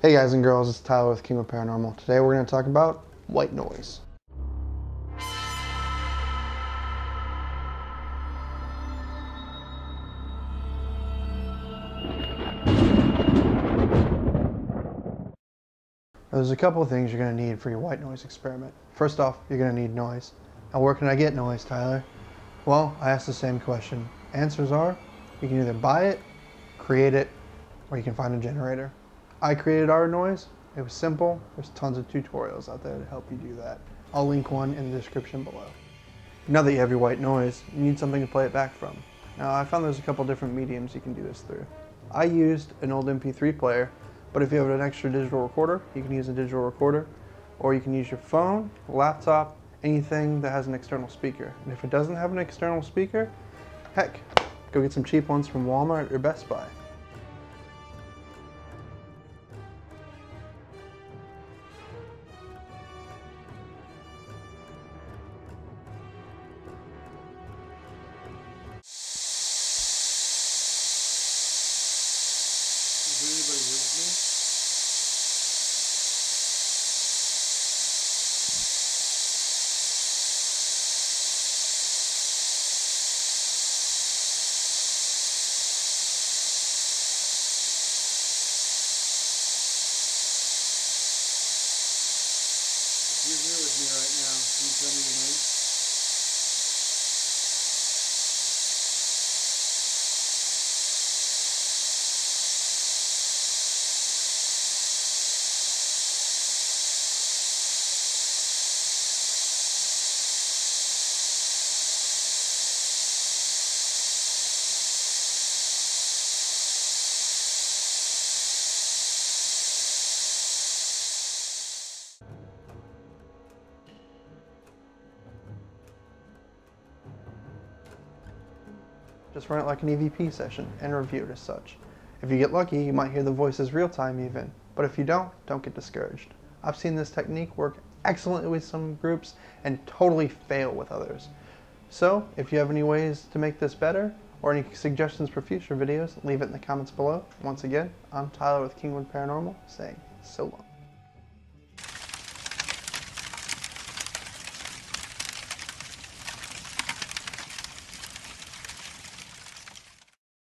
Hey guys and girls, it's Tyler with King of Paranormal. Today we're going to talk about white noise. There's a couple of things you're going to need for your white noise experiment. First off, you're going to need noise. Now where can I get noise, Tyler? Well, I asked the same question. Answers are, you can either buy it, create it, or you can find a generator. I created our noise. It was simple. There's tons of tutorials out there to help you do that. I'll link one in the description below. Now that you have your white noise, you need something to play it back from. Now I found there's a couple different mediums you can do this through. I used an old MP3 player, but if you have an extra digital recorder, you can use a digital recorder, or you can use your phone, laptop, anything that has an external speaker. And if it doesn't have an external speaker, heck, go get some cheap ones from Walmart or Best Buy. Does anybody hear me? If you're here with me right now, can you tell me your name? Just run it like an EVP session and review it as such. If you get lucky, you might hear the voices real time even, but if you don't get discouraged. I've seen this technique work excellently with some groups and totally fail with others. So, if you have any ways to make this better, or any suggestions for future videos, leave it in the comments below. Once again, I'm Tyler with Kingwood Paranormal, saying so long.